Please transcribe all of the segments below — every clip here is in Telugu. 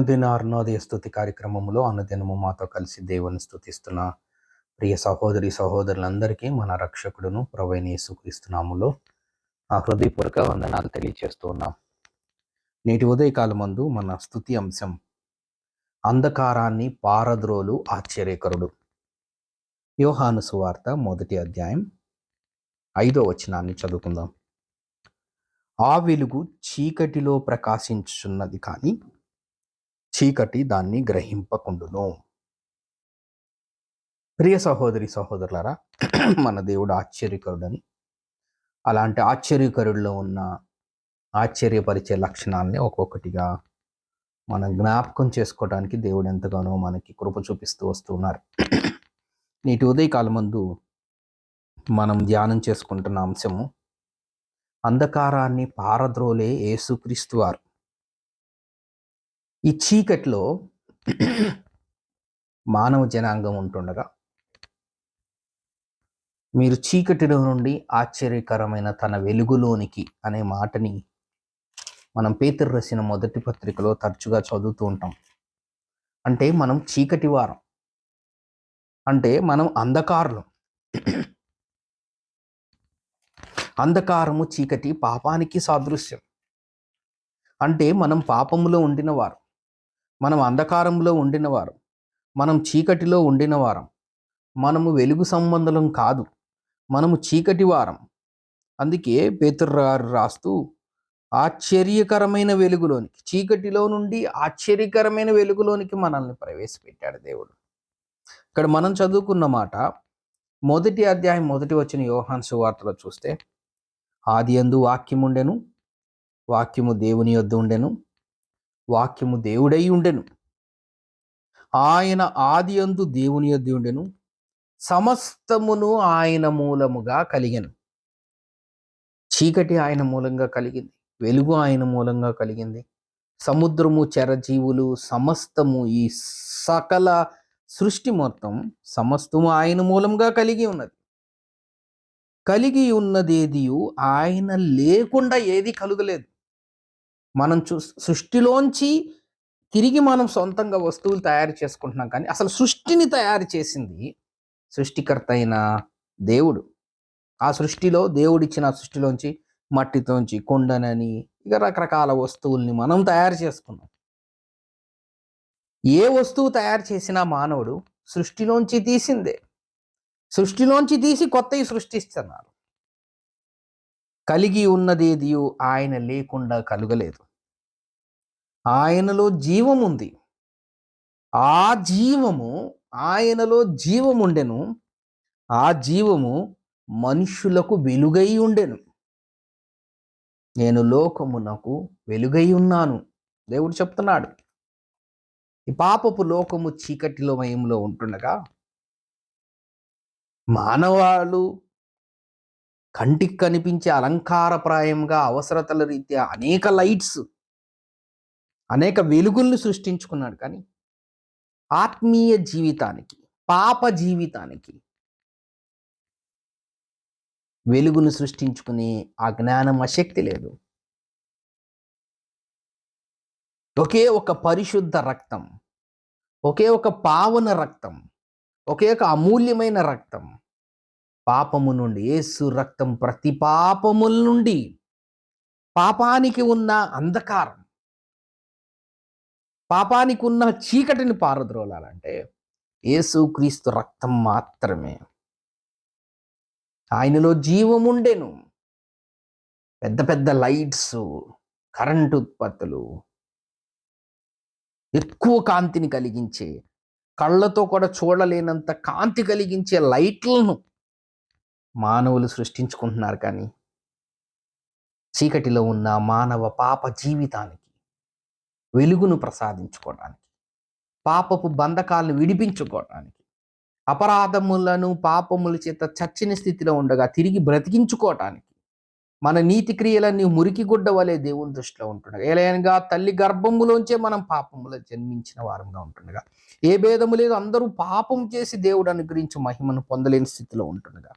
అనుదిన అరుణోదయ స్తుతి కార్యక్రమంలో అనుదినము మాతో కలిసి దేవుని స్తుతిస్తున్న ప్రియ సహోదరి సహోదరులందరికీ మన రక్షకుడును ప్రభువైన యేసుక్రీస్తు నామములో హృదయపూర్వక వందనాలు తెలియజేస్తూ ఉన్నాం. నేటి ఉదయకాలమందు మన స్తుతి అంశం అంధకారాన్ని పారద్రోలు ఆశ్చర్యకరుడు. యోహాను సువార్త 1వ అధ్యాయం 5వ వచనాన్ని చదువుకుందాం. ఆ వెలుగు చీకటిలో ప్రకాశించుచున్నది, కానీ చీకటి దాన్ని గ్రహింపకుండును. ప్రియ సహోదరి సహోదరులారా, మన దేవుడు ఆశ్చర్యకరుడని, అలాంటి ఆశ్చర్యకరుడిలో ఉన్న ఆశ్చర్యపరిచే లక్షణాలని ఒక్కొక్కటిగా మనం జ్ఞాపకం చేసుకోవడానికి దేవుడు ఎంతగానో మనకి కృప చూపిస్తూ వస్తున్నారు. నేటి ఉదయకాలమందు మనం ధ్యానం చేసుకుంటున్న అంశము అంధకారాన్ని పారద్రోలే యేసుక్రీస్తు వారు. ఈ చీకట్లో మానవ జనాంగం ఉంటుండగా మీరు చీకటిలో నుండి ఆశ్చర్యకరమైన తన వెలుగులోనికి అనే మాటని మనం పేతురు రాసిన మొదటి పత్రికలో తరచుగా చదువుతూ ఉంటాం. అంటే మనం చీకటి వారం, అంటే మనం అంధకారులం. అంధకారము చీకటి పాపానికి సాదృశ్యం. అంటే మనం పాపములో ఉండినవారు, మనం అంధకారంలో ఉండినవారు, మనం చీకటిలో ఉండినవారం, మనము వెలుగు సంబంధం కాదు, మనము చీకటి వారం. అందుకే పేతురు గారు రాస్తూ ఆశ్చర్యకరమైన వెలుగులోనికి, చీకటిలో నుండి ఆశ్చర్యకరమైన వెలుగులోనికి మనల్ని ప్రవేశపెట్టాడు దేవుడు. ఇక్కడ మనం చదువుకున్న మాట 1వ అధ్యాయం 1వ వచనం యోహాను సువార్తలో చూస్తే, ఆదియందు వాక్యము ఉండెను, వాక్యము దేవుని యొద్ద ఉండెను, వాక్యము దేవుడై ఉండెను, ఆయన ఆదియందు దేవుని యొద్ద ఉండెను, సమస్తమును ఆయన మూలముగా కలిగెను. చీకటి ఆయన మూలంగా కలిగింది, వెలుగు ఆయన మూలంగా కలిగింది. సముద్రము, చెరజీవులు, సమస్తము, ఈ సకల సృష్టి మొత్తం సమస్తము ఆయన మూలంగా కలిగి ఉన్నది. కలిగి ఉన్నదేదియు ఆయన లేకుండా ఏది కలుగలేదు. మనం సృష్టిలోంచి తిరిగి మనం సొంతంగా వస్తువులు తయారు చేసుకుంటున్నాం, కానీ అసలు సృష్టిని తయారు చేసింది సృష్టికర్త అయిన దేవుడు. ఆ సృష్టిలో దేవుడిచ్చిన సృష్టిలోంచి మట్టితోంచి కొండనని ఇక రకరకాల వస్తువుల్ని మనం తయారు చేసుకున్నాం. ఏ వస్తువు తయారు చేసినా మానవుడు సృష్టిలోంచి తీసిందే, సృష్టిలోంచి తీసి కొత్తవి సృష్టిస్తున్నారు. కలిగి ఉన్నదేదియు ఆయన లేకుండా కలుగలేదు. ఆయనలో జీవం ఉంది, ఆ జీవము, ఆయనలో జీవం ఉండెను, ఆ జీవము మనుషులకు వెలుగై ఉండెను. నేను లోకమునకు వెలుగై ఉన్నాను, దేవుడు చెప్తున్నాడు. ఈ పాపపు లోకము చీకటిలో మయంలో ఉంటుండగా మానవాళు కంటికి కనిపించే అలంకారప్రాయంగా అవసరతల రీత్యా అనేక లైట్స్, అనేక వెలుగుల్ని సృష్టించుకున్నాడు. కానీ ఆత్మీయ జీవితానికి, పాప జీవితానికి వెలుగును సృష్టించుకునే ఆ జ్ఞానం, శక్తి లేదు. ఒకే ఒక పరిశుద్ధ రక్తం, ఒకే ఒక పావన రక్తం, ఒకే ఒక అమూల్యమైన రక్తం, పాపము నుండి, యేసు రక్తం ప్రతి పాపముల నుండి, పాపానికి ఉన్న అంధకారం, పాపానికి ఉన్న చీకటిని పారద్రోలాలంటే యేసుక్రీస్తు రక్తం మాత్రమే. ఆయనలో జీవం ఉండెను. పెద్ద పెద్ద లైట్స్, కరెంటు ఉత్పత్తులు, ఎక్కువ కాంతిని కలిగించే, కళ్ళతో కూడా చూడలేనంత కాంతి కలిగించే లైట్లను మానవులు సృష్టించుకుంటున్నారు. కానీ చీకటిలో ఉన్న మానవ పాప జీవితానికి వెలుగును ప్రసాదించుకోవడానికి, పాపపు బంధకాలను విడిపించుకోవడానికి, అపరాధములను పాపముల చేత చచ్చిన స్థితిలో ఉండగా తిరిగి బ్రతికించుకోవటానికి, మన నీతి క్రియలన్నీ మురికి గుడ్డ వలె దేవుని దృష్టిలో ఉంటుండగా, ఏలైనగా తల్లి గర్భములోంచే మనం పాపములో జన్మించిన వారంగా ఉంటుండగా, ఏ భేదము లేదు, అందరూ పాపం చేసి దేవుడు అనుగ్రహించి మహిమను పొందలేని స్థితిలో ఉంటుండగా,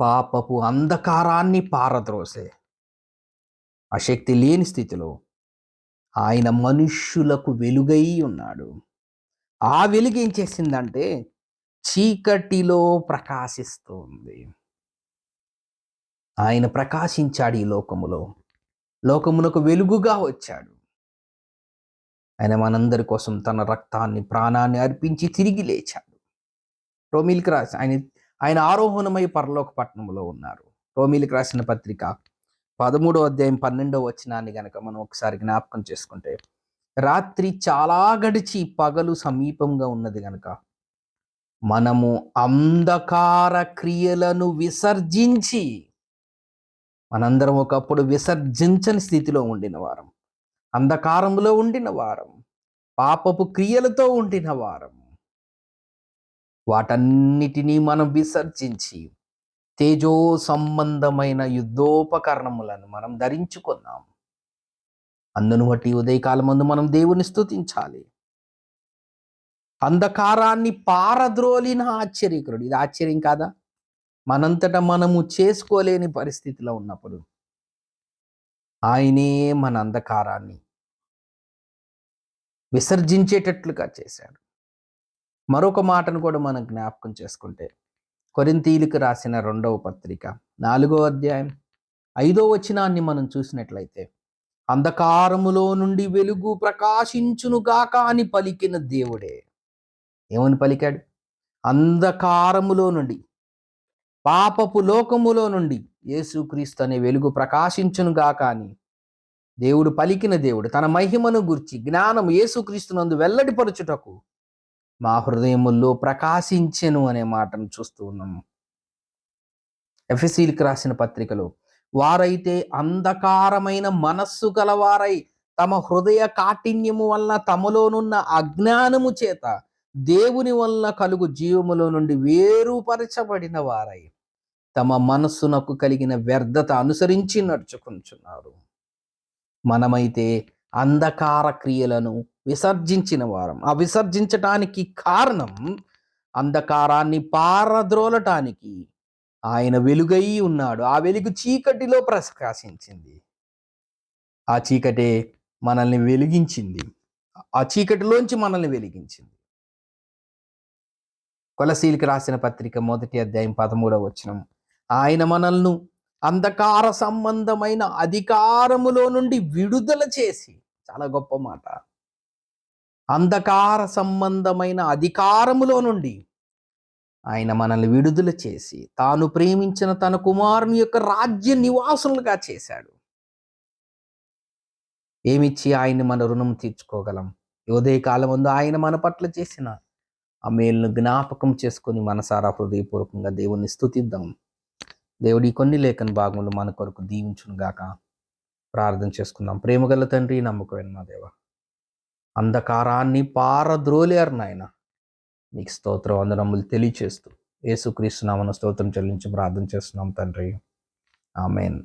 పాపపు అంధకారాన్ని పారద్రోసే ఆ శక్తి లేని స్థితిలో ఆయన మనుష్యులకు వెలుగై ఉన్నాడు. ఆ వెలుగు ఏం చేసిందంటే చీకటిలో ప్రకాశిస్తుంది. ఆయన ప్రకాశించాడు ఈ లోకములో, లోకమునకు వెలుగుగా వచ్చాడు. ఆయన మనందరి కోసం తన రక్తాన్ని, ప్రాణాన్ని అర్పించి తిరిగి లేచాడు. రోమీలకు రాసి ఆయన ఆరోహణమై పరలోక పట్టణంలో ఉన్నారు. రోమీలకు రాసిన పత్రిక 13వ అధ్యాయం 12వ వచనాన్ని గనక మనం ఒకసారి జ్ఞాపకం చేసుకుంటే, రాత్రి చాలా గడిచి పగలు సమీపంగా ఉన్నది గనక మనము అంధకార క్రియలను విసర్జించి, మనందరం ఒకప్పుడు విసర్జించని స్థితిలో ఉండిన వారం, అంధకారంలో ఉండిన వారం, పాపపు క్రియలతో ఉండిన వారం, వాటన్నిటినీ మనం విసర్జించి తేజో సంబంధమైన యుద్ధోపకరణములను మనం ధరించుకున్నాం. అందును బట్టి ఉదయకాలమందు మనం దేవుని స్తుతించాలి. అంధకారాన్ని పారద్రోలిన ఆశ్చర్యకరుడు. ఇది ఆశ్చర్యం కాదా? మనంతటా మనము చేసుకోలేని పరిస్థితిలో ఉన్నప్పుడు ఆయనే మన అంధకారాన్ని విసర్జించేటట్లుగా చేశాడు. మరొక మాటను కూడా మనం జ్ఞాపకం చేసుకుంటే, కొరింథీయులకు రాసిన 2వ పత్రిక 4వ అధ్యాయం 5వ వచనాన్ని మనం చూసినట్లయితే, అంధకారములో నుండి వెలుగు ప్రకాశించునుగాక అని పలికిన దేవుడే. ఏమని పలికాడు? అంధకారములో నుండి, పాపపు లోకములో నుండి యేసుక్రీస్తు అనే వెలుగు ప్రకాశించునుగాక అని దేవుడు పలికిన దేవుడు తన మహిమను గుర్చి జ్ఞానం యేసుక్రీస్తునందు వెల్లడిపరచుటకు మా హృదయముల్లో ప్రకాశించెను అనే మాటను చూస్తూ ఉన్నాము. ఎఫెసీయులకు రాసిన పత్రికలో, వారైతే అంధకారమైన మనస్సు గలవారై తమ హృదయ కాఠిన్యము వలన తమలోనున్న అజ్ఞానము చేత దేవుని వలన కలుగు జీవములో నుండి వేరుపరచబడిన వారై తమ మనస్సునకు కలిగిన వ్యర్థత అనుసరించి నడుచుకుంటున్నారు. మనమైతే అంధకార క్రియలను విసర్జించిన వారం. ఆ విసర్జించటానికి కారణం, అంధకారాన్ని పారద్రోలటానికి ఆయన వెలుగై ఉన్నాడు. ఆ వెలుగు చీకటిలో ప్రకాశించింది. ఆ చీకటే మనల్ని వెలిగించింది. ఆ చీకటిలోంచి మనల్ని వెలిగించింది. కొలసీలకు రాసిన పత్రిక 1వ అధ్యాయం 13వ వచనం, ఆయన మనల్ని అంధకార సంబంధమైన అధికారములో నుండి విడుదల చేసి, చాలా గొప్ప మాట, అంధకార సంబంధమైన అధికారములో నుండి ఆయన మనల్ని విడుదల చేసి తాను ప్రేమించిన తన కుమారుని యొక్క రాజ్య నివాసులుగా చేశాడు. ఏమిచ్చి ఆయన్ని మన రుణం తీర్చుకోగలం? ఉదయ కాలమందు ఆయన మన పట్ల చేసిన ఆ మేలును జ్ఞాపకం చేసుకొని మనసారా హృదయపూర్వకంగా దేవుణ్ణి స్తుతిద్దాం. దేవుడి కొన్ని లేఖన భాగములు మన కొరకు దీవించును గాక. ప్రార్థన చేసుకుందాం. ప్రేమగల తండ్రి, నమ్మకమైన మా దేవ, అంధకారాన్ని పారద్రోలారు నాయన. నీకు స్తోత్రం, వందనములు తెలియచేస్తూ యేసుక్రీస్తు నామమున స్తోత్రం చెల్లించి ప్రార్థన చేస్తున్నాం తండ్రి. ఆమేన్.